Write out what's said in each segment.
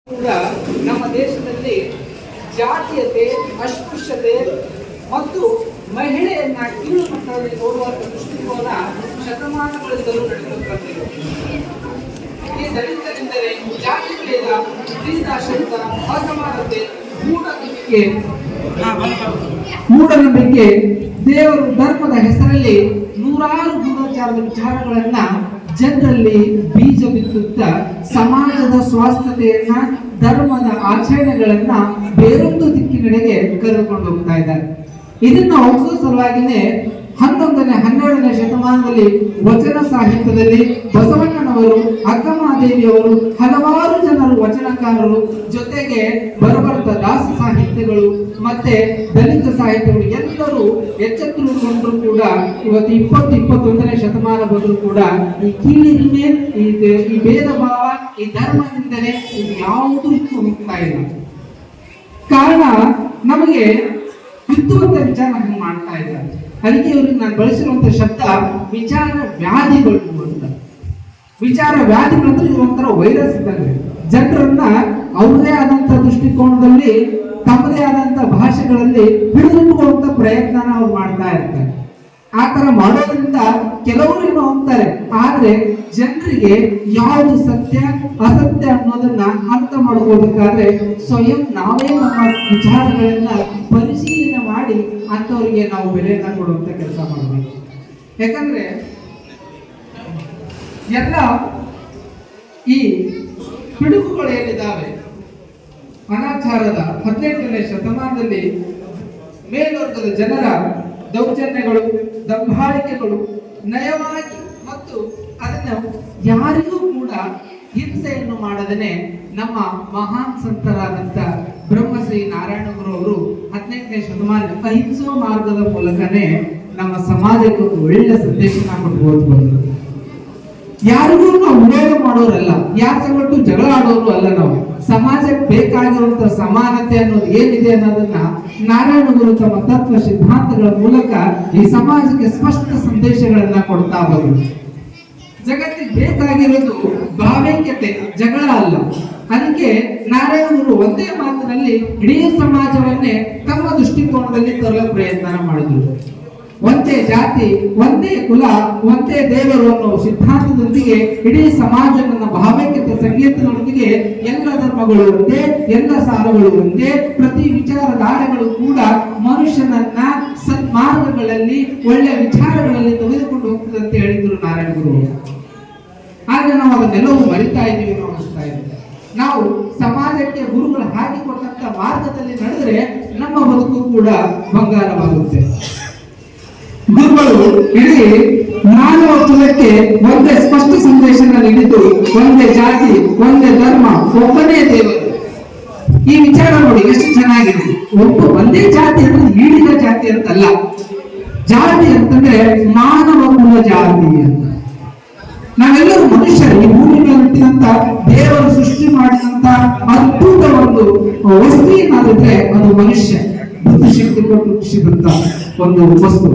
ಕೂಡ ನಮ್ಮ ದೇಶದಲ್ಲಿ ಜಾತೀಯತೆ, ಅಸ್ಪೃಶ್ಯತೆ ಮತ್ತು ಮಹಿಳೆಯನ್ನ ಕೀಳು ಮಟ್ಟದಲ್ಲಿ ನೋಡುವಂತ ದೃಷ್ಟಿಕೋನ ಶತಮಾನಗಳಿಂದಲೂ ನಡೆದು ಬಂದಿದೆ. ಈ ದಲಿತರೆಂದರೆ ಜಾತಿ ಭೇದ, ಸ್ತ್ರೀದಾಸತ್ವ, ಅಸಮಾನತೆ, ಮೂಢನಂಬಿಕೆ, ದೇವರು ಧರ್ಮದ ಹೆಸರಲ್ಲಿ ನೂರಾರು ದುರಾಚಾರದ ವಿಚಾರಗಳನ್ನ ಜನರಲ್ಲಿ ಬೀಜ ಬಿತ್ತುತ್ತಾ ಸಮಾಜದ ಸ್ವಾಸ್ಥ್ಯತೆಯನ್ನ, ಧರ್ಮದ ಆಚರಣೆಗಳನ್ನ ಬೇರೊಂದು ದಿಕ್ಕಿನೆಡೆಗೆ ಕರೆದುಕೊಂಡು ಹೋಗ್ತಾ ಇದ್ದಾರೆ. ಇದನ್ನ ಒಪ್ಪಿಸುವ ಸಲುವಾಗಿನೇ 11ನೇ 12ನೇ ಶತಮಾನದಲ್ಲಿ ವಚನ ಸಾಹಿತ್ಯದಲ್ಲಿ ಬಸವಣ್ಣನವರು, ಅಕ್ಕಮಹಾದೇವಿಯವರು, ಹಲವಾರು ಜನರು ವಚನಕಾರರು, ಜೊತೆಗೆ ಬರಬರ್ತ ದಾಸ ಸಾಹಿತ್ಯಗಳು ಮತ್ತೆ ದಲಿತ ಸಾಹಿತ್ಯಗಳು ಎಲ್ಲರೂ ಎಚ್ಚೆತ್ತುಕೊಂಡರೂ ಕೂಡ ಇವತ್ತು 21ನೇ ಶತಮಾನ ಬಂದರೂ ಕೂಡ ಈ ಕೀಳಿರಿಮೆ, ಈ ಭೇದ ಭಾವ, ಈ ಧರ್ಮ ನಿಂದನೆ ಇದು ಯಾವುದೂ ಹೋಗ್ತಾ ಇಲ್ಲ. ಕಾರಣ ನಮಗೆ ಬಿತ್ತುವಂತ ವಿಚಾರ ಹಂಗೆ ಮಾಡ್ತಾ ಇದ್ದಾರೆ. ಅದಕ್ಕೆ ಇವ್ರಿಗೆ ನಾನು ಬಳಸಿರುವಂತ ಶಬ್ದ ವಿಚಾರ ವ್ಯಾಧಿಗಳು ಅಂತ. ವಿಚಾರ ವ್ಯಾಧಿಗಳಂದ್ರೆ ಇದು ಒಂಥರ ವೈರಸ್ ಇದ್ದಂಗೆ ಜನರನ್ನ ಅವರದೇ ಆದಂತ ದೃಷ್ಟಿಕೋನದಲ್ಲಿ, ತಮ್ಮದೇ ಆದಂತ ಭಾಷೆಗಳಲ್ಲಿ ಹಿಡಿದಿಟ್ಟುಕೊಳ್ಳುವಂತ ಪ್ರಯತ್ನ ಅವ್ರು ಮಾಡ್ತಾ ಇರ್ತಾರೆ. ಆ ತರ ಮಾಡೋದ್ರಿಂದ ಕೆಲವರು ಏನೋ ಹೋಗ್ತಾರೆ, ಆದ್ರೆ ಜನರಿಗೆ ಯಾವುದು ಸತ್ಯ ಅಸತ್ಯ ಅನ್ನೋದನ್ನ ಅರ್ಥ ಮಾಡ್ಕೋಬೇಕಾದ್ರೆ ಸ್ವಯಂ ನಾವೇ ನಮ್ಮ ವಿಚಾರಗಳನ್ನ ಪರಿಶೀಲನೆ ಮಾಡಿ ಅಂತವರಿಗೆ ನಾವು ಬೆಲೆಯನ್ನ ಕೊಡುವಂತ ಕೆಲಸ ಮಾಡಬೇಕು. ಯಾಕಂದ್ರೆ ಎಲ್ಲ ಈ ಪಿಡುಗುಗಳು ಏನಿದ್ದಾವೆ ಅನಾಚಾರದ 18ನೇ ಶತಮಾನದಲ್ಲಿ ಮೇಲ್ವರ್ಗದ ಜನರ ದೌರ್ಜನ್ಯಗಳು, ದಬ್ಬಾಳಿಕೆಗಳು ನಯವಾಗಿ ಮತ್ತು ಅದನ್ನು ಯಾರಿಗೂ ಕೂಡ ಹಿಂಸೆಯನ್ನು ಮಾಡದೇನೆ ನಮ್ಮ ಮಹಾನ್ ಸಂತರಾದಂತ ಬ್ರಹ್ಮಶ್ರೀ ನಾರಾಯಣ ಗುರು ಅವರು 18ನೇ ಶತಮಾನ ಅಹಿಂಸಾ ಮಾರ್ಗದ ಮೂಲಕನೇ ನಮ್ಮ ಸಮಾಜಕ್ಕೆ ಒಂದು ಒಳ್ಳೆ ಸಂದೇಶನ ಕೊಟ್ಟು ಬಂದರು. ಯಾರಿಗೂ ನಾವು ವಿರೋಧ ಮಾಡೋರಲ್ಲ, ಯಾರ ಸಂಗಟ್ಟು ಜಗಳ ಆಡೋರು ಅಲ್ಲ. ನಾವು ಸಮಾಜಕ್ಕೆ ಬೇಕಾಗಿರುವಂತಹ ಸಮಾನತೆ ಅನ್ನೋದು ಏನಿದೆ ಅನ್ನೋದನ್ನ ನಾರಾಯಣ ಗುರು ತಮ್ಮ ತತ್ವ ಸಿದ್ಧಾಂತಗಳ ಮೂಲಕ ಈ ಸಮಾಜಕ್ಕೆ ಸ್ಪಷ್ಟ ಸಂದೇಶಗಳನ್ನ ಕೊಡ್ತಾ ಬಂದರು. ಜಗತ್ತಿಗೆ ಬೇಕಾಗಿರೋದು ಭಾವೈಕ್ಯತೆ, ಜಗಳ ಅಲ್ಲ. ಅದಕ್ಕೆ ನಾರಾಯಣ ಗುರು ಒಂದೇ ಮಾತಿನಲ್ಲಿ ಇಡೀ ಸಮಾಜವನ್ನೇ ತಮ್ಮ ದೃಷ್ಟಿಕೋನದಲ್ಲಿ ತರಲು ಪ್ರಯತ್ನ ಮಾಡಿದ್ರು. ಒಂದೇ ಜಾತಿ, ಒಂದೇ ಕುಲ, ಒಂದೇ ದೇವರು ಅನ್ನೋ ಸಿದ್ಧಾಂತದೊಂದಿಗೆ ಇಡೀ ಸಮಾಜವನ್ನ ಭಾವೈಕ್ಯತೆ ಸಂಗೀತದೊಂದಿಗೆ ಎಲ್ಲ ಧರ್ಮಗಳು ಒಂದೇ, ಎಲ್ಲ ಸಾಲಗಳು ಒಂದೇ, ಪ್ರತಿ ವಿಚಾರಧಾರೆಗಳು ಕೂಡ ಮನುಷ್ಯನನ್ನ ಸನ್ಮಾರ್ಗಗಳಲ್ಲಿ, ಒಳ್ಳೆ ವಿಚಾರಗಳಲ್ಲಿ ತೆಗೆದುಕೊಂಡು ಹೋಗ್ತದೆ ಅಂತ ಹೇಳಿದ್ರು ನಾರಾಯಣ ಗುರು. ಆದ್ರೆ ನಾವು ಅದನ್ನೆಲ್ಲವೂ ಮರಿತಾ ಇದ್ದೀವಿ, ನಾವು ಅನಿಸ್ತಾ ಇದ್ದೀವಿ. ನಾವು ಸಮಾಜಕ್ಕೆ ಗುರುಗಳು ಹಾಕಿಕೊಟ್ಟಂತ ಮಾರ್ಗದಲ್ಲಿ ನಡೆದ್ರೆ ನಮ್ಮ ಬದುಕು ಕೂಡ ಬಂಗಾರವಾಗುತ್ತೆ. ಗುರುಗಳು ಇಡೀ ಮಾನವ ಕುಲಕ್ಕೆ ಒಂದೇ ಸ್ಪಷ್ಟ ಸಂದೇಶನ ನೀಡಿದ್ದು, ಒಂದೇ ಜಾತಿ, ಒಂದೇ ಧರ್ಮ, ಒಬ್ಬನೇ ದೇವರು. ಈ ವಿಚಾರ ನೋಡಿ ಎಷ್ಟು ಚೆನ್ನಾಗಿದೆ. ಒಂದೇ ಜಾತಿ ಅಂದ್ರೆ ಈಡಿನ ಜಾತಿ ಅಂತಲ್ಲ. ಜಾತಿ ಅಂತಂದ್ರೆ ಮಾನವ ಕುಲ ಜಾತಿ ಅಂತ. ನಾವೆಲ್ಲರೂ ಮನುಷ್ಯರು. ಈ ಭೂಮಿ ಮೇಲೆ ಹುಟ್ಟಿದಂತ ದೇವರು ಸೃಷ್ಟಿ ಮಾಡಿದಂತ ಅದ್ಭುತ ಒಂದು ವಸ್ತು ಏನಾದ್ರೆ ಅದು ಮನುಷ್ಯ. ಬುದ್ಧಿಶಕ್ತಿ ಕೊಟ್ಟು ಸೃಷ್ಟಿಸಿದಂತ ಒಂದು ವಸ್ತು.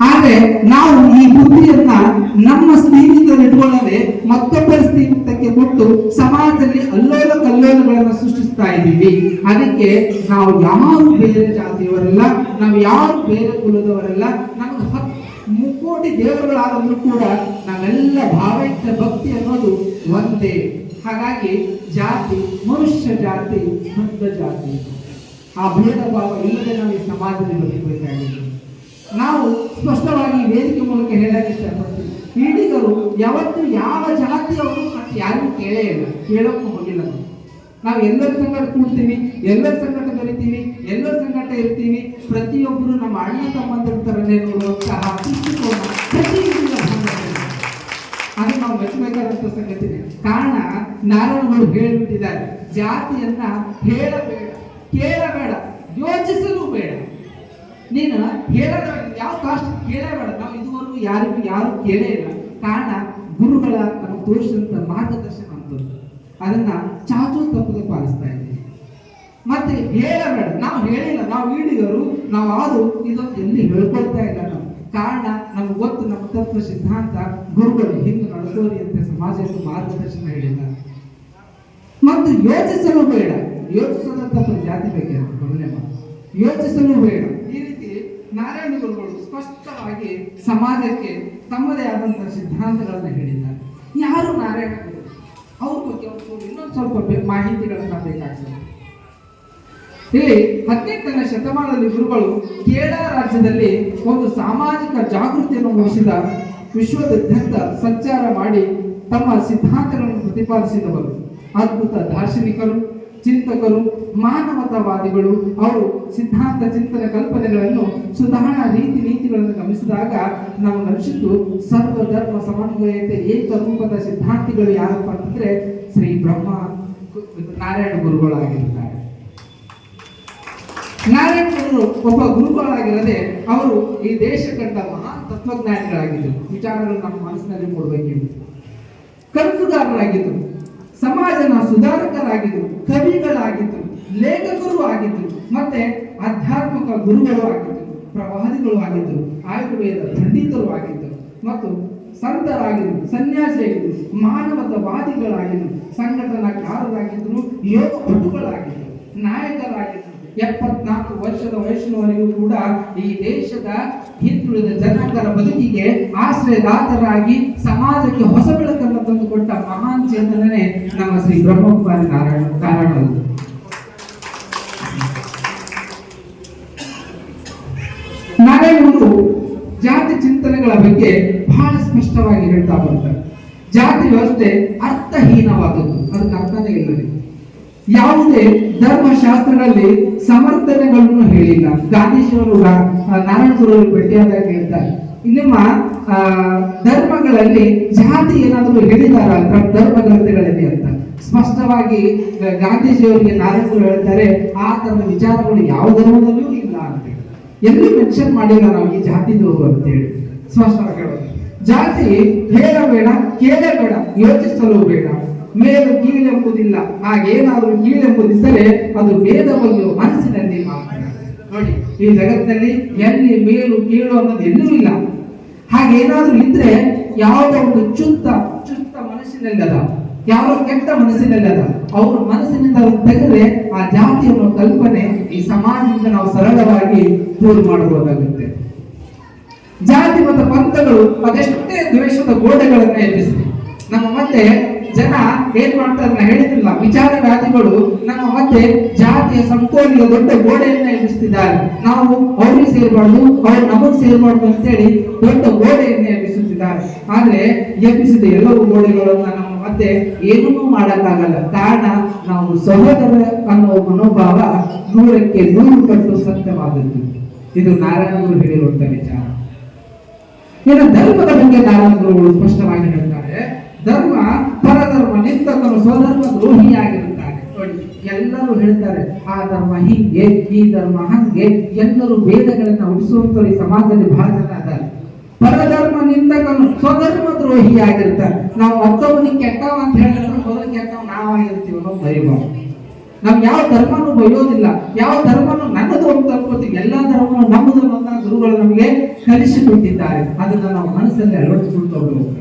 ಆದ್ರೆ ನಾವು ಈ ಬುದ್ಧಿಯನ್ನ ನಮ್ಮ ಸ್ಥಿತಿಯಲ್ಲಿ ಇಟ್ಕೊಳ್ಳದೆ ಮತ್ತೊಬ್ಬರ ಸ್ಥಿತಿಗೆ ಕೊಟ್ಟು ಸಮಾಜದಲ್ಲಿ ಅಲ್ಲೋಲ ಕಲ್ಲೋಲಗಳನ್ನ ಸೃಷ್ಟಿಸ್ತಾ ಇದ್ದೀವಿ. ಅದಕ್ಕೆ ನಾವು ಯಾರು ಬೇರೆ ಜಾತಿಯವರಲ್ಲ, ನಾವು ಯಾರು ಬೇರೆ ಕುಲದವರಲ್ಲ. ನಮ್ಗೆ 3 ಕೋಟಿ ದೇವರುಗಳಾದರೂ ಕೂಡ ನಾವೆಲ್ಲ ಭಾವೈಕ್ಯ ಭಕ್ತಿ ಅನ್ನೋದು ಒಂದೇ. ಹಾಗಾಗಿ ಜಾತಿ ಮನುಷ್ಯ ಜಾತಿ, ಬದ್ಧ ಜಾತಿ, ಆ ಭೇದ ಭಾವ ಇಲ್ಲದೆ ನಾವು ಈ ಸಮಾಜದಲ್ಲಿ ಬದುಕಬೇಕಾಗಿದೆ. ನಾವು ಸ್ಪಷ್ಟವಾಗಿ ವೇದಿಕೆ ಮೂಲಕ ಹೇಳಕ್ಕೆ ಇಷ್ಟಪಡ್ತೀವಿ. ಈಡಿಗರು ಯಾವತ್ತು ಯಾವ ಜಾತಿಯವರು ಮತ್ತು ಯಾರಿಗೂ ಕೇಳೇ ಇಲ್ಲ, ಕೇಳೋಕ್ಕೂ ಹೋಗಿಲ್ಲ. ನಾವು ಎಲ್ಲರ ಸಂಗಟ ಕೂಡ್ತೀವಿ, ಎಲ್ಲರ ಸಂಗಟ ಬೆರಿತೀವಿ, ಎಲ್ಲರ ಸಂಗಟ ಇರ್ತೀವಿ. ಪ್ರತಿಯೊಬ್ಬರು ನಮ್ಮ ಅಣ್ಣ ತಮ್ಮಂದಿರ ತರನೇ ನೋಡುವಂತಹ ಅದು ನಾವು ಮೆಚ್ಚಬೇಕಾದಂತ ಸಂಗತಿ. ಕಾರಣ ನಾರಾಯಣಗಳು ಹೇಳಿಬಿಟ್ಟಿದ್ದಾರೆ, ಜಾತಿಯನ್ನ ಹೇಳಬೇಡ, ಕೇಳಬೇಡ, ಯೋಚಿಸಲು ಬೇಡ. ನೀನು ಹೇಳದ ಯಾವ ಕಾಸ್ಟ್ ಕೇಳಬೇಡ. ನಾವು ಇದುವರೆಗೂ ಯಾರು ಕೇಳೇ ಇಲ್ಲ. ಕಾರಣ ಗುರುಗಳ ನಮಗೆ ತೋರಿಸಿದಂತ ಮಾರ್ಗದರ್ಶನ ಅಂತದ್ದು, ಅದನ್ನ ಚಾಚು ತಪ್ಪದೆ ಪಾಲಿಸ್ತಾ ಇದ್ದೀವಿ. ಮತ್ತೆ ಹೇಳಬೇಡ, ನಾವು ಹೇಳಿಲ್ಲ, ನಾವು ಈಡಿಗರು, ನಾವು ಆರು ಇದೊಂದು ಎಲ್ಲಿ ಹೇಳ್ಕೊಳ್ತಾ ಇಲ್ಲ ನಾವು. ಕಾರಣ ನಮ್ಗೆ ಗೊತ್ತು, ನಮ್ಮ ತತ್ವ ಸಿದ್ಧಾಂತ ಗುರುಗಳು ಹಿಂದೆ ನಡೆದೋರಿ ಅಂತ ಸಮಾಜಕ್ಕೆ ಮಾರ್ಗದರ್ಶನ ಹೇಳಿಲ್ಲ. ಮತ್ತು ಯೋಚಿಸಲು ಬೇಡ. ಯೋಚಿಸದಂತ ಜಾತಿ ಬಗ್ಗೆ ಮೊದಲನೇ ಮಾತು. ಯೋಚಿಸಲು ಬೇಡ. ಈ ರೀತಿ ನಾರಾಯಣ ಗುರುಗಳು ಸ್ಪಷ್ಟವಾಗಿ ಸಮಾಜಕ್ಕೆ ತಮ್ಮದೇ ಆದಂತಹ ಸಿದ್ಧಾಂತಗಳನ್ನು ಹೇಳಿದ್ದಾರೆ. ಯಾರು ನಾರಾಯಣ ಗುರು? ಅವ್ರ ಬಗ್ಗೆ ಇನ್ನೊಂದು ಸ್ವಲ್ಪ ಮಾಹಿತಿಗಳನ್ನ ಬೇಕಾಗ್ತದೆ. ಇಲ್ಲಿ 18ನೇ ಶತಮಾನದಲ್ಲಿ ಗುರುಗಳು ಕೇರಳ ರಾಜ್ಯದಲ್ಲಿ ಒಂದು ಸಾಮಾಜಿಕ ಜಾಗೃತಿಯನ್ನು ಮೂಡಿಸಿದ, ವಿಶ್ವದಾದ್ಯಂತ ಸಂಚಾರ ಮಾಡಿ ತಮ್ಮ ಸಿದ್ಧಾಂತಗಳನ್ನು ಪ್ರತಿಪಾದಿಸಿದವರು. ಅದ್ಭುತ ದಾರ್ಶನಿಕರು, ಚಿಂತಕರು, ಮಾನವತಾವಾದಿಗಳು. ಅವರು ಸಿದ್ಧಾಂತ, ಚಿಂತನೆ, ಕಲ್ಪನೆಗಳನ್ನು, ಸುಧಾರಣಾ ನೀತಿಗಳನ್ನು ಗಮನಿಸಿದಾಗ ನಮಗನಿಸಿದ್ದು ಸರ್ವಧರ್ಮ ಸಮನ್ವಯತೆ ಏಕರೂಪದ ಸಿದ್ಧಾಂತಿಗಳು ಯಾರಪ್ಪ ಅಂತಂದ್ರೆ ಶ್ರೀ ಬ್ರಹ್ಮ ನಾರಾಯಣ ಗುರುಗಳಾಗಿರುತ್ತಾರೆ. ನಾರಾಯಣ ಗುರು ಒಬ್ಬ ಗುರುಗಳಾಗಿರದೆ ಅವರು ಈ ದೇಶ ಕಂಡ ಮಹಾನ್ ತತ್ವಜ್ಞಾನಿಗಳಾಗಿದ್ದರು. ವಿಚಾರಗಳು ನಮ್ಮ ಮನಸ್ಸಿನಲ್ಲಿ ಮೂಡಬೇಕಿತ್ತು. ಕನಸುಗಾರರಾಗಿದ್ದರು, ಸಮಾಜನ ಸುಧಾರಕರಾಗಿದ್ದರು, ಕವಿಗಳಾಗಿದ್ದರು, ಲೇಖಕರು ಆಗಿದ್ದರು, ಮತ್ತೆ ಆಧ್ಯಾತ್ಮಿಕ ಗುರುಗಳು ಆಗಿದ್ದರು, ಪ್ರವಾದಿಗಳು ಆಗಿದ್ದರು, ಆಯುರ್ವೇದ ಪಂಡಿತರು ಆಗಿದ್ದರು, ಮತ್ತು ಸಂತರಾಗಿದ್ದರು, ಸನ್ಯಾಸಿಯಾಗಿದ್ದರು, ಮಾನವತಾವಾದಿಗಳಾಗಿದ್ದರು, ಸಂಘಟನಾಕಾರರಾಗಿದ್ದರು, ಯೋಗ ಪಟುಗಳಾಗಿದ್ದರು, ನಾಯಕರಾಗಿದ್ದರು. 74 ವರ್ಷದ ವಯಸ್ಸಿನವರೆಗೂ ಕೂಡ ಈ ದೇಶದ ಹಿಂದುಳಿದ ಜನಾಂಗರ ಬದುಕಿಗೆ ಆಶ್ರಯದಾತರಾಗಿ ಸಮಾಜಕ್ಕೆ ಹೊಸ ಬೆಳಕನ್ನು ತಂದುಕೊಟ್ಟ ಮಹಾನ್ ಚೇತನನೇ ನಮ್ಮ ಶ್ರೀ ಬ್ರಹ್ಮಕುಮಾರಿ ನಾರಾಯಣ ಕಾರಣರು. ನಾರಾಯಣರು ಜಾತಿ ಚಿಂತನೆಗಳ ಬಗ್ಗೆ ಬಹಳ ಸ್ಪಷ್ಟವಾಗಿ ಹೇಳ್ತಾ ಬರ್ತಾರೆ. ಜಾತಿ ವ್ಯವಸ್ಥೆ ಅರ್ಥಹೀನವಾದದ್ದು, ಅದಕ್ಕೆ ಅರ್ಥನೇ ಇಲ್ಲ. ಯಾವುದೇ ಧರ್ಮಶಾಸ್ತ್ರಗಳಲ್ಲಿ ಸಮರ್ಥನೆಗಳನ್ನು ಹೇಳಿಲ್ಲ. ಗಾಂಧೀಜಿಯವರು ನಾರಾಯಣ ಗುರುಗಳು ಭೇಟಿಯಾದಾಗ ಹೇಳ್ತಾರೆ, ನಿಮ್ಮ ಧರ್ಮಗಳಲ್ಲಿ ಜಾತಿ ಏನಾದರೂ ಹೇಳಿದಾರ ಧರ್ಮ ಗ್ರಂಥಗಳಲ್ಲಿ ಅಂತ ಸ್ಪಷ್ಟವಾಗಿ ಗಾಂಧೀಜಿಯವರಿಗೆ ನಾರಾಯಣ ಗುರು ಹೇಳ್ತಾರೆ, ಆ ತರದ ವಿಚಾರಗಳು ಯಾವ ಧರ್ಮದಲ್ಲೂ ಇಲ್ಲ ಅಂತ ಎಲ್ಲಿ ಮೆನ್ಷನ್ ಮಾಡಿಲ್ಲ ನಾವು ಈ ಜಾತಿದವರು ಅಂತ ಹೇಳಿ ಸ್ಪಷ್ಟವಾಗಿ ಹೇಳೋದು. ಜಾತಿ ಹೇಳಬೇಡ, ಕೇಳಬೇಡ, ಯೋಚಿಸಲು ಬೇಡ. ಮೇಲು ಕೀಳೆಂಬುದಿಲ್ಲ, ಹಾಗೇನಾದರೂ ಕೀಳೆಂಬುದಿದ್ದರೆ ಅದು ಭೇದವನ್ನು ಮನಸ್ಸಿನಲ್ಲಿ ಮಾತ್ರ. ನೋಡಿ, ಈ ಜಗತ್ತಿನಲ್ಲಿ ಎಲ್ಲಿ ಮೇಲು ಕೀಳು ಅನ್ನೋದು ಎಲ್ಲೂ ಇಲ್ಲ. ಹಾಗೇನಾದ್ರೂ ಇದ್ರೆ ಯಾವುದೋ ಒಂದು ಚುತ್ತ ಮನಸ್ಸಿನಲ್ಲಿ ಅದ, ಯಾವ ಕೆಟ್ಟ ಮನಸ್ಸಿನಲ್ಲಿ ಅದ, ಅವ್ರ ಮನಸ್ಸಿನಿಂದ ಅವ್ರು ತೆಗೆದ್ರೆ ಆ ಜಾತಿ ಅನ್ನೋ ಕಲ್ಪನೆ ಈ ಸಮಾಜದಿಂದ ನಾವು ಸರಳವಾಗಿ ದೂರ ಮಾಡಬಹುದಾಗುತ್ತೆ. ಜಾತಿ ಮತ್ತು ಪಂಥಗಳು ಅದೆಷ್ಟೇ ದ್ವೇಷದ ಗೋಡೆಗಳನ್ನ ಎಬ್ಬಿಸಿದೆ. ನಮ್ಮ ಮತ್ತೆ ಜನ ಏನ್ ಮಾಡ್ತಾರೆ ಹೇಳಿದಿಲ್ಲ, ವಿಚಾರವಾದಿಗಳು ನಮ್ಮ ಮತ್ತೆ ಜಾತಿಯ ಸಂಕೋಲಿಗೆ ದೊಡ್ಡ ಗೋಡೆಯನ್ನ ಎಬ್ಬಿಸುತ್ತಿದ್ದಾರೆ. ನಾವು ಅವ್ರಿಗೆ ಸೇರ್ಬಾರ್ದು, ಅವ್ರು ನಮಗ್ ಸೇರ್ಬಾರ್ದು ಅಂತೇಳಿ ದೊಡ್ಡ ಗೋಡೆಯನ್ನ ಎಬ್ಬಿಸುತ್ತಿದ್ದಾರೆ. ಆದ್ರೆ ಎಬ್ಬಿಸಿದ ಎಲ್ಲವೂ ಗೋಡೆಗಳನ್ನ ನಮ್ಮ ಮತ್ತೆ ಏನೂ ಮಾಡಕ್ಕಾಗಲ್ಲ. ಕಾರಣ ನಾವು ಸಹೋದರ ಅನ್ನೋ ಮನೋಭಾವ 100ಕ್ಕೆ 100 ಪಟ್ಟು ಸತ್ಯವಾದದ್ದು. ಇದು ನಾರಾಯಣ ಗುರು ಹೇಳಿರುವಂತ ವಿಚಾರ. ಇನ್ನು ಧರ್ಮದ ಬಗ್ಗೆ ನಾರಾಯಣ ಗುರುಗಳು ಸ್ಪಷ್ಟವಾಗಿ ಹೇಳ್ತಾರೆ, ಧರ್ಮ ಪರಧರ್ಮ ನಿಂದಕನು ಸ್ವಧರ್ಮ ದ್ರೋಹಿಯಾಗಿರುತ್ತಾರೆ. ನೋಡಿ, ಎಲ್ಲರೂ ಹೇಳ್ತಾರೆ ಆ ಧರ್ಮ ಹೀಗೆ, ಈ ಧರ್ಮ ಹಂಗೆ, ಎಲ್ಲರೂ ಭೇದಗಳನ್ನ ಉಳಿಸುವಂತ ಈ ಸಮಾಜದಲ್ಲಿ ಬಹಳ ಜನ ಇದ್ದಾರೆ. ಪರಧರ್ಮ ನಿಂದಕನು ಸ್ವಧರ್ಮ ದ್ರೋಹಿಯಾಗಿರ್ತಾರೆ. ನಾವು ಮತ್ತೊಬ್ಬನಿಗೆ ಕೆಟ್ಟವ ಅಂತ ಹೇಳಿದ್ರೆ ಮೊದಲು ಕೆಟ್ಟವ ನಾವಾಗಿರ್ತೀವಿ ಅನ್ನೋ ಭಯಭಾವ. ನಾವು ಯಾವ ಧರ್ಮನೂ ಬೈಯೋದಿಲ್ಲ, ಯಾವ ಧರ್ಮನು ನನ್ನದು ಅಂತ ಅನ್ಕೋತೀವಿ. ಎಲ್ಲಾ ಧರ್ಮನು ನಮ್ಮದು ಅನ್ನೋ ಗುರುಗಳು ನಮಗೆ ಕಲಿಸಿಕೊಟ್ಟಿದ್ದಾರೆ. ಅದನ್ನ ನಾವು ಮನಸ್ಸಲ್ಲಿ ಅಳವಡಿಸಿಕೊಳ್ತಾ ಹೋಗ್ಬೇಕು.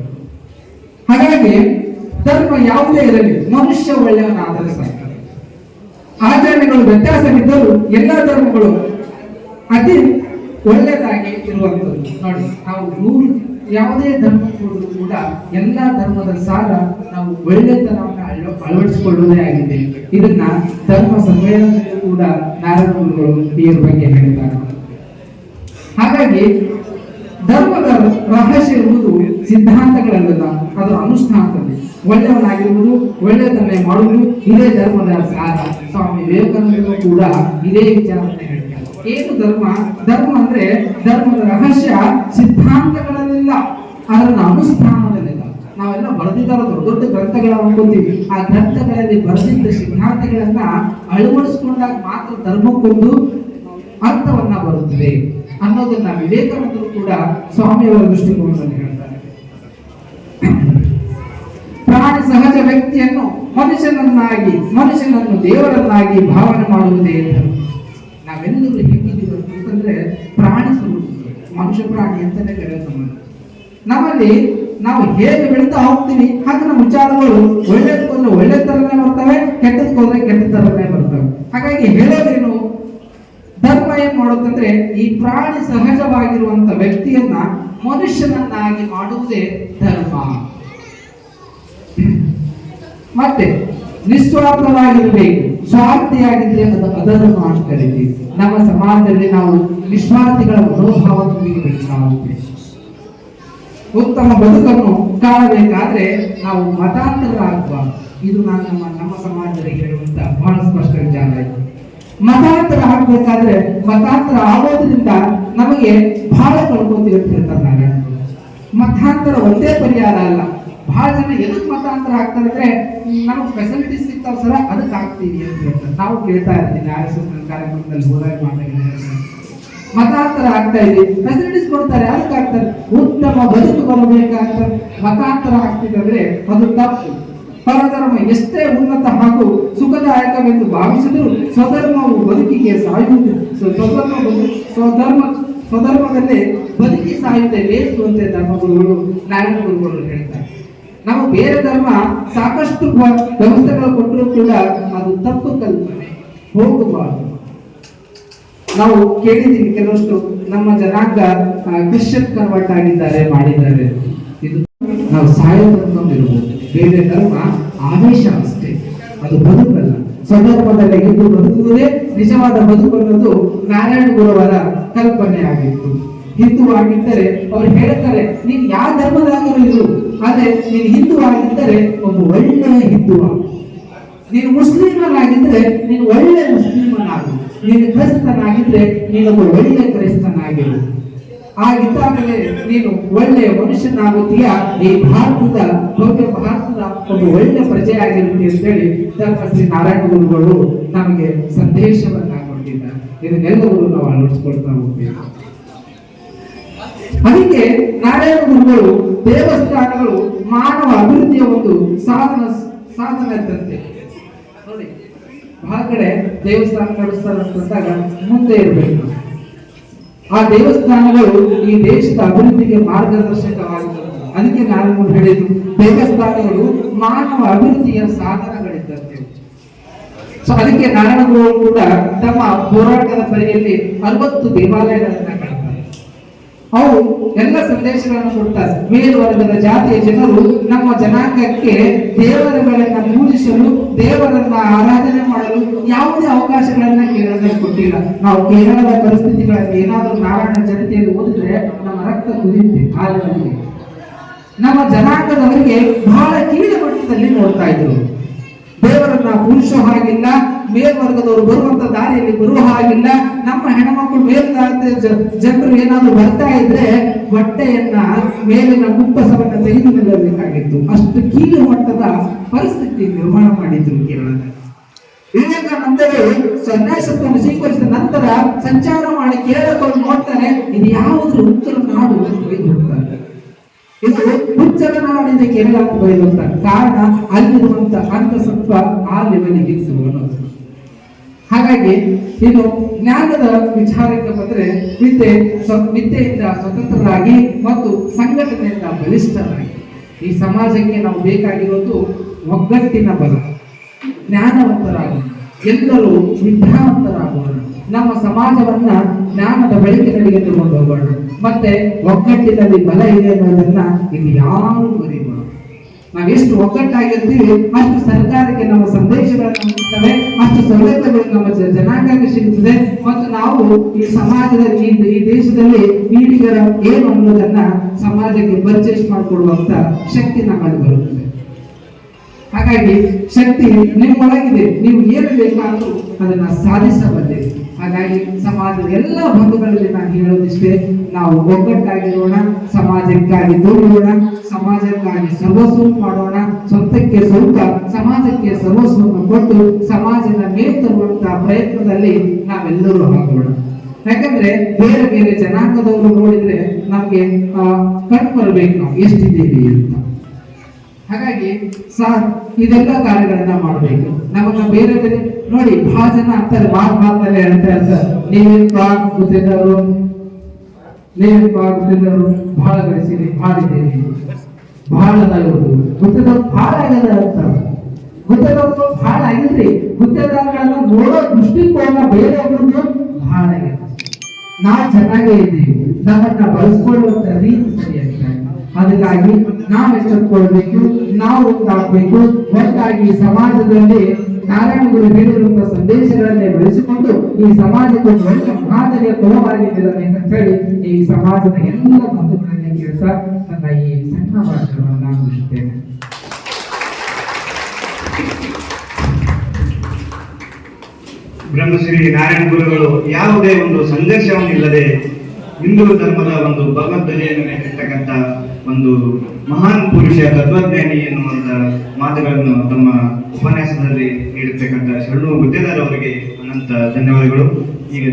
ಹಾಗಾಗಿ ಧರ್ಮ ಯಾವುದೇ ಇರಲಿ, ಮನುಷ್ಯ ಒಳ್ಳೆಯವನಾದರೆ ಸಾಕು. ಆಚರಣೆಗಳು ವ್ಯತ್ಯಾಸವಿದ್ದರೂ ಎಲ್ಲಾ ಧರ್ಮಗಳು ಅತಿ ಒಳ್ಳೆಯದಾಗಿ ಇರುವಂಥದ್ದು. ನೋಡಿ, ನಾವು ಯಾವುದೇ ಧರ್ಮ ಹೋದರೂ ಕೂಡ ಎಲ್ಲಾ ಧರ್ಮದ ಸಾರ ನಾವು ಒಳ್ಳೆತನವನ್ನು ಅಳವಡಿಸಿಕೊಳ್ಳುವುದೇ ಆಗಿದೆ. ಇದನ್ನ ಧರ್ಮ ಸಮ್ಮೇಳನದಲ್ಲೂ ಕೂಡ ನಾರಾಯಣ ಗುರುಗಳು ಇದ್ರ ಬಗ್ಗೆ ಹೇಳಿದ್ದಾರೆ. ಹಾಗಾಗಿ ಧರ್ಮದ ರಹಸ್ಯ ಇರುವುದು ಸಿದ್ಧಾಂತಗಳಲ್ಲ, ಅದು ಅನುಷ್ಠಾನದಲ್ಲಿ. ಒಳ್ಳೆಯವನಾಗಿರುವುದು, ಒಳ್ಳೆಯದನ್ನೇ ಮಾಡುವುದು ಇದೇ ಧರ್ಮದ ಸಾರ. ಸ್ವಾಮಿ ವಿವೇಕಾನಂದರು ಕೂಡ ಇದೇ ವಿಚಾರವನ್ನು ಹೇಳ್ತಾರೆ. ಏನು ಧರ್ಮ? ಧರ್ಮ ಅಂದ್ರೆ ಧರ್ಮದ ರಹಸ್ಯ ಸಿದ್ಧಾಂತಗಳಲ್ಲಿಲ್ಲ, ಅದರ ಅನುಷ್ಠಾನದಲ್ಲಿಲ್ಲ. ನಾವೆಲ್ಲ ಬರೆದಿದ್ದಾರ ದೊಡ್ಡ ದೊಡ್ಡ ಗ್ರಂಥಗಳ ಅನ್ಕೋತೀವಿ. ಆ ಗ್ರಂಥಗಳಲ್ಲಿ ಬರೆದಿದ್ದ ಸಿದ್ಧಾಂತಗಳನ್ನ ಅಳವಡಿಸಿಕೊಂಡಾಗ ಮಾತ್ರ ಧರ್ಮಕ್ಕೊಂದು ಅರ್ಥವನ್ನ ಬರುತ್ತದೆ ಅನ್ನೋದನ್ನ ವಿವೇಕಾನಂದರು ಕೂಡ ಸ್ವಾಮಿಯವರ ದೃಷ್ಟಿಕೋನದಲ್ಲಿ ಹೇಳ್ತಾರೆ. ಪ್ರಾಣಿ ಸಹಜ ವ್ಯಕ್ತಿಯನ್ನು ಮನುಷ್ಯನನ್ನು ದೇವರನ್ನಾಗಿ ಭಾವನೆ ಮಾಡುವುದೇ ಧರ್ಮ. ನಾವೆಲ್ಲರೂ ಹೇಗಿದ್ದೀವಿ ಅಂತಂದ್ರೆ ಪ್ರಾಣಿ ಸ್ವರೂಪ, ಮನುಷ್ಯ ಪ್ರಾಣಿ ಅಂತಾನೆ ಕರೆಯೋದು. ನಮ್ಮಲ್ಲಿ ನಾವು ಹೇಗೆ ಬೆಳೀತಾ ಹೋಗ್ತೀವಿ ಹಾಗೆ ನಮ್ಮ ವಿಚಾರಗಳು ಒಳ್ಳೆದಕ್ಕೋದ್ರೆ ಒಳ್ಳೆ ತರನೇ ಬರ್ತವೆ, ಕೆಟ್ಟದಕ್ಕೋದ್ರೆ ಕೆಟ್ಟ ತರನೇ ಬರ್ತವೆ. ಹಾಗಾಗಿ ಹೇಳೋದೇನು, ಧರ್ಮ ಏನ್ ಮಾಡುತ್ತಂದ್ರೆ ಈ ಪ್ರಾಣಿ ಸಹಜವಾಗಿರುವಂತ ವ್ಯಕ್ತಿಯನ್ನ ಮನುಷ್ಯನನ್ನಾಗಿ ಮಾಡುವುದೇ ಧರ್ಮ. ಮತ್ತೆ ನಿಸ್ವಾರ್ಥವಾಗಿರಬೇಕು, ಸ್ವಾರ್ಥಿಯಾಗಿದ್ರೆ ಅದು ಅಧರ್ಮ ಅಂತ ಕರೀತೀವಿ. ನಮ್ಮ ಸಮಾಜದಲ್ಲಿ ನಾವು ನಿಸ್ವಾರ್ಥಿಗಳ ಮನೋಭಾವದೊಂದಿಗೆ ಬೇಕಾಗುತ್ತೆ. ಉತ್ತಮ ಬದುಕನ್ನು ಕಾಣಬೇಕಾದ್ರೆ ನಾವು ಮತಾಂತರರಾಗಬಾರ್ದು. ಇದು ನಾನು ನಮ್ಮ ಸಮಾಜದಲ್ಲಿ ಹೇಳುವಂತ ಬಹಳ ಸ್ಪಷ್ಟ ವಿಚಾರ ಇದೆ. ಮತಾಂತರ ಆಗ್ಬೇಕಾದ್ರೆ ಮತಾಂತರ ಆಗೋದ್ರಿಂದ ನಮಗೆ ಬಹಳ ಕಳ್ಕೊತೀವಿ ಅಂತ ಹೇಳ್ತಾರೆ ನಾರಾಯಣ. ಮತಾಂತರ ಒಂದೇ ಪರಿಹಾರ ಅಲ್ಲ. ಬಹಳ ಜನ ಎದಕ್ ಮತಾಂತರ ಆಗ್ತಾರೆ ಅಂದ್ರೆ ನಮಗೆ ಫೆಸಿಲಿಟೀಸ್ ಸಿಗ್ತಾವ ಸರ ಅದಕ್ಕೆ ಆಗ್ತೀವಿ ಅಂತ ಹೇಳ್ತಾರೆ. ನಾವು ಕೇಳ್ತಾ ಇರ್ತೀನಿ RSS ಕಾರ್ಯಕ್ರಮದಲ್ಲಿ ಹೋದಾಗ ಮಾತಾಡಿದ್ರೆ ಮತಾಂತರ ಆಗ್ತಾ ಇದೆ, ಫೆಸಿಲಿಟೀಸ್ ಕೊಡ್ತಾರೆ ಅದಕ್ಕೆ ಆಗ್ತಾರೆ. ಉತ್ತಮ ಬದುಕು ಬರಬೇಕಂತ ಮತಾಂತರ ಆಗ್ತಿದ್ರೆ ಅದು ತಪ್ಪು. ಪರಧರ್ಮ ಎಷ್ಟೇ ಉನ್ನತ ಹಾಗೂ ಸುಖದಾಯಕವೆಂದು ಭಾವಿಸಿದ್ರು ಸ್ವಧರ್ಮವು ಬದುಕಿಗೆ ಸಾಯುವುದು, ಸ್ವಧರ್ಮದಲ್ಲಿ ಬದುಕಿ ಸಾಯುತ್ತೆ ಬೇಕು ಅಂತ ಧರ್ಮಗುರುಗಳು ನಾರಾಯಣ ಗುರುಗಳು ಹೇಳ್ತಾರೆ. ನಾವು ಬೇರೆ ಧರ್ಮ ಸಾಕಷ್ಟು ವ್ಯವಸ್ಥೆಗಳು ಕೊಟ್ಟರೂ ಕೂಡ ಅದು ತಪ್ಪು ಕಲ್ಪನೆ, ಹೋಗಬಾರದು. ನಾವು ಕೇಳಿದ್ದೀವಿ ಕೆಲವಷ್ಟು ನಮ್ಮ ಜನಾಂಗ ಕ್ರಿಶ್ಚಿಯನ್ ಕನ್ವರ್ಟ್ ಆಗಿದ್ದಾರೆ, ಮಾಡಿದ್ದಾರೆ. ಇದು ನಾವು ಸಾಯೋದಿರ್ಬೋದು. ಬೇರೆ ಧರ್ಮ ಆವೇಶ ಅಷ್ಟೇ, ಅದು ಬದುಕಲ್ಲ. ಸ್ವಧರ್ಮದಲ್ಲಿ ಇದ್ದು ಬದುಕುವುದೇ ನಿಜವಾದ ಬದುಕು ಅನ್ನೋದು ನಾರಾಯಣ ಗುರುವರ ಕಲ್ಪನೆ ಆಗಿತ್ತು. ಹಿಂದೂ ಆಗಿದ್ದರೆ ಅವ್ರು ಹೇಳ್ತಾರೆ, ನೀನ್ ಯಾವ ಧರ್ಮದಾದರೂ ಇರು, ಆದ್ರೆ ನೀನು ಹಿಂದೂ ಆಗಿದ್ದರೆ ಒಬ್ಬ ಒಳ್ಳೆಯ ಹಿಂದೂ ಆಗು. ನೀನು ಮುಸ್ಲಿಮನಾಗಿದ್ರೆ ನೀನು ಒಳ್ಳೆ ಮುಸ್ಲಿಮನಾಗು. ನೀನು ಕ್ರೈಸ್ತನಾಗಿದ್ರೆ ನೀನೊಬ್ಬ ಒಳ್ಳೆ ಕ್ರೈಸ್ತನಾಗಿರು. ಆಗಿದ್ದಾಗಲೇ ನೀನು ಒಳ್ಳೆಯ ಮನುಷ್ಯನಾಗುತ್ತೀಯ. ಈ ಭಾರತದ ಭವ್ಯ ಭಾರತದ ಒಂದು ಒಳ್ಳೆ ಪ್ರಜೆ ಆಗಿರುತ್ತೆ ಅಂತೇಳಿ ಶ್ರೀ ನಾರಾಯಣ ಗುರುಗಳು ನಮಗೆ ಸಂದೇಶವನ್ನ ಕೊಟ್ಟಿದ್ದಾರೆ. ಇದನ್ನೆಲ್ಲವರು ನಾವು ಅಳವಡಿಸಿಕೊಳ್ತಾ ಹೋಗ್ಬೇಕು. ಅದಕ್ಕೆ ನಾರಾಯಣ ಗುರುಗಳು ದೇವಸ್ಥಾನಗಳು ಮಾನವ ಅಭಿವೃದ್ಧಿಯ ಒಂದು ಸಾಧನ ಇದ್ದಂತೆ. ನೋಡಿ, ಬಹಳ ಕಡೆ ದೇವಸ್ಥಾನ ನಡೆಸ್ತಾರಂತಾಗ ಮುಂದೆ ಇರಬೇಕು. ಆ ದೇವಸ್ಥಾನಗಳು ಈ ದೇಶದ ಅಭಿವೃದ್ಧಿಗೆ ಮಾರ್ಗದರ್ಶಕವಾಗಿರ್ತವೆ. ಅದಕ್ಕೆ ನಾನು ಹೇಳಿದ್ದು ದೇವಸ್ಥಾನಗಳು ಮಾನವ ಅಭಿವೃದ್ಧಿಯ ಸಾಧನಗಳಿದ್ದಂತೆ. ಸೊ ಅದಕ್ಕೆ ನಾರಾಯಣ ಗುರುಗಳು ಕೂಡ ತಮ್ಮ ಹೋರಾಟದ ಪರಿಯಲ್ಲಿ 60 ದೇವಾಲಯಗಳನ್ನ ಕಟ್ತಾರೆ. ಅವು ಎಲ್ಲ ಸಂದೇಶಗಳನ್ನು ಕೊಡ್ತಾರೆ. ಮೇಲ್ವರ್ಗದ ಜಾತಿಯ ಜನರು ನಮ್ಮ ಜನಾಂಗಕ್ಕೆ ದೇವರುಗಳನ್ನ ಪೂಜಿಸಲು, ದೇವರನ್ನ ಆರಾಧನೆ ಮಾಡಲು ಯಾವುದೇ ಅವಕಾಶಗಳನ್ನ ಕೇರಳದಲ್ಲಿ ಕೊಟ್ಟಿಲ್ಲ. ನಾವು ಕೇರಳದ ಪರಿಸ್ಥಿತಿಗಳಲ್ಲಿ ಏನಾದರೂ ನಾರಾಯಣ ಜನತೆಯಲ್ಲಿ ಓದಿದ್ರೆ ನಮ್ಮ ರಕ್ತ ಕುದಿಯುತ್ತೆ. ಆದರೆ ನಮ್ಮ ಜನಾಂಗದವರಿಗೆ ಬಹಳ ಕೀಳು ಮಟ್ಟದಲ್ಲಿ ನೋಡ್ತಾ ಇದ್ರು. ದೇವರನ್ನ ಪೂಜಿಸೋ ಹಾಗಿಲ್ಲ, ಮೇಲ್ವರ್ಗದವರು ಬರುವಂತ ದಾರಿಯಲ್ಲಿ ಬರುವ ಹಾಗಿಲ್ಲ. ನಮ್ಮ ಹೆಣ್ಮಕ್ಳು ಜನರು ಏನಾದ್ರು ಬರ್ತಾ ಇದ್ರೆ ಬಟ್ಟೆಯನ್ನ ಮೇಲಿನ ಕುಪ್ಪಸವನ್ನ ತೆಗೆದು ನಿಲ್ಲಬೇಕಾಗಿತ್ತು. ಅಷ್ಟು ಕೀಳು ಮಟ್ಟದ ಪರಿಸ್ಥಿತಿ ನಿರ್ಮಾಣ ಮಾಡಿದ್ರು ಕೇರಳದಲ್ಲಿ. ವಿವೇಕಾನಂದರು ಸನ್ಯಾಸತ್ವವನ್ನು ಸ್ವೀಕರಿಸಿದ ನಂತರ ಸಂಚಾರ ಮಾಡಿ ಕೇರಳಕ್ಕೆ ನೋಡ್ತಾರೆ, ಇದು ಯಾವುದ್ರ ಉತ್ತರ ನಾಡು ಹೋಗ್ತಾರೆ. ಇದು ಹುಚ್ಚರ ನಾಡಿನ ಕೇರಳ ಅಂತ ಬರೆಯುತ್ತಾರೆ. ಕಾರಣ ಅಲ್ಲಿರುವಂತ ಅಂತಸತ್ವ ಆ ಲೆವೆಲ್ಗೆ ಇತ್ತು ಅನ್ನೋದು. ಹಾಗಾಗಿ ಇದು ಜ್ಞಾನದ ವಿಚಾರಕ್ಕೆ ಬಂದ್ರೆ ವಿದ್ಯೆಯಿಂದ ಸ್ವತಂತ್ರರಾಗಿ ಮತ್ತು ಸಂಘಟನೆಯಿಂದ ಬಲಿಷ್ಠರಾಗಿ ಈ ಸಮಾಜಕ್ಕೆ ನಾವು ಬೇಕಾಗಿರೋದು ಒಗ್ಗಟ್ಟಿನ ಬಲ. ಜ್ಞಾನವಂತರಾಗೋಣ, ಎಲ್ಲರೂ ವಿದ್ಯಾವಂತರಾಗೋಣ, ನಮ್ಮ ಸಮಾಜವನ್ನ ಜ್ಞಾನದ ಬೆಳಕಿನಲ್ಲಿಗೆ ತಗೊಂಡು ಹೋಗೋಣ. ಮತ್ತೆ ಒಗ್ಗಟ್ಟಿನಲ್ಲಿ ಬಲ ಇದೆ ಅನ್ನೋದನ್ನ ಇಲ್ಲಿ ಯಾರು ಬರೀಬಾರದು. ನಾವೆಷ್ಟು ಒಗ್ಗಟ್ಟಾಗಿರ್ತೀವಿ ಅಷ್ಟು ಸರ್ಕಾರಕ್ಕೆ ನಮ್ಮ ಸಂದೇಶಗಳನ್ನು ಮುಟ್ಟುತ್ತವೆ, ಅಷ್ಟು ಸೌಲಭ್ಯಗಳು ನಮ್ಮ ಜನಾಂಗಕ್ಕೆ ಸಿಗುತ್ತದೆ. ಮತ್ತು ನಾವು ಈ ಸಮಾಜದ ಈ ದೇಶದಲ್ಲಿ ಈಡಿಗರ ಏನು ಅನ್ನೋದನ್ನ ಸಮಾಜಕ್ಕೆ ಪರ್ಚೇಸ್ ಮಾಡಿಕೊಡುವಂತ ಶಕ್ತಿ ನಮ್ಮಲ್ಲಿ ಬರುತ್ತದೆ. ಹಾಗಾಗಿ ಶಕ್ತಿ ನಿಮ್ಮೊಳಗಿದೆ, ನೀವು ಏನು ಬೇಕಾದರೂ ಅದನ್ನ ಸಾಧಿಸಬಲ್ಲೆ. ಹಾಗಾಗಿ ಸಮಾಜದ ಎಲ್ಲ ಬಂಧುಗಳಲ್ಲಿ ನಾನು ಹೇಳೋದಿಷ್ಟೇ, ನಾವು ಒಗ್ಗಟ್ಟಾಗಿರೋಣ, ಸಮಾಜಕ್ಕಾಗಿ ದುಡಿಯೋಣ, ಸಮಾಜಕ್ಕಾಗಿ ಸರ್ವಸ್ವ ಮಾಡೋಣ. ಸ್ವಂತಕ್ಕೆ ಸ್ವಲ್ಪ, ಸಮಾಜಕ್ಕೆ ಸರ್ವಸ್ವವನ್ನು ಕೊಟ್ಟು ಸಮಾಜದ ಮೇಲೆ ತರುವಂತಹ ಪ್ರಯತ್ನದಲ್ಲಿ ನಾವೆಲ್ಲರೂ ಆಗೋಣ. ಯಾಕಂದ್ರೆ ಬೇರೆ ಬೇರೆ ಜನಾಂಗದವರು ನೋಡಿದ್ರೆ ನಮ್ಗೆ ಕಣ್ ಬರಬೇಕು ನಾವು ಎಷ್ಟಿದ್ದೀವಿ ಅಂತ. ಹಾಗಾಗಿ ಇದೆಲ್ಲ ಕಾರ್ಯಗಳನ್ನ ಮಾಡಬೇಕು. ನಮ್ಮನ್ನ ಬೇರೆ ಬೇರೆ ನೋಡಿ ಬಹಳ ಜನ ಅಂತಾರೆ, ಮಾತಲ್ಲೇ ಹೇಳ್ತಾ ಇರ್ತಾರೆ, ನೀವೇನ್ ಗೊತ್ತಿದ್ದವರು ಬಹಳ ಗಳಿಸಿರಿ, ಮಾಡಿದ್ದೀರಿ. ಬಹಳ ಇರುವುದು ಗುತ್ತೇದಾರ್ ಬಹಳ ಆಗದ ಅಂತ ಗುತ್ತೇದಾರರು ಬಹಳ ಆಗಿಲ್ರಿ. ಗುತ್ತೇದಾರಗಳನ್ನ ನೋಡೋ ದೃಷ್ಟಿಕೋನ ಬೇರೆ ಒಬ್ಬರದ್ದು ಬಹಳ ಆಗಿದೆ. ನಾವು ಚೆನ್ನಾಗೇ ಇದ್ದೀವಿ, ನಮ್ಮನ್ನ ಬಳಸ್ಕೊಳ್ಳುವಂತ ರೀತಿ ಸರಿಯಾಗಿದೆ. ಅದಕ್ಕಾಗಿ ನಾವು ಎಚ್ಚೆತ್ತುಕೊಳ್ಬೇಕು, ನಾವು ಒಂದಾಗಬೇಕು, ಒಟ್ಟಾಗಿ ಸಮಾಜದಲ್ಲಿ ನಾರಾಯಣ ಗುರು ಹೇಳಿರುವಂತಹ ಸಂದೇಶಗಳನ್ನೇ ಬೆಳೆಸಿಕೊಂಡು ಈ ಸಮಾಜಕ್ಕೆ ಒಂದು ಒಳ್ಳೆಯ ಮಾದರಿಯ ಕುಲವಾಗಿದ್ದಾರೆ ಅಂತ ಹೇಳಿ ಈ ಸಮಾಜದ ಎಲ್ಲ ಬಂಧುಗಳಲ್ಲಿ ಕೇಳ್ತಾ ನನ್ನ ಈ ಸಣ್ಣ ಭಾಷಣವನ್ನು ನಾನು ಮುಗಿಸುತ್ತೇನೆ. ಬ್ರಹ್ಮಶ್ರೀ ನಾರಾಯಣ ಗುರುಗಳು ಯಾವುದೇ ಒಂದು ಸಂಘರ್ಷವನ್ನಿಲ್ಲದೆ ಹಿಂದೂ ಧರ್ಮದ ಒಂದು ಭಗವದ್ಗೀತೆಯನ್ನು ನೆಟ್ಟಿರ್ತಕ್ಕಂಥ ಒಂದು ಮಹಾನ್ ಪುರುಷ ತತ್ವಜ್ಞಾನಿ ಎನ್ನುವಂತ ಮಾತುಗಳನ್ನು ತಮ್ಮ ಉಪನ್ಯಾಸದಲ್ಲಿ ನೀಡಿರ್ತಕ್ಕಂಥ ಶರಣು ಗುತ್ತೇದಾರ್ ಅವರಿಗೆ ಅನಂತ ಧನ್ಯವಾದಗಳು. ಈಗ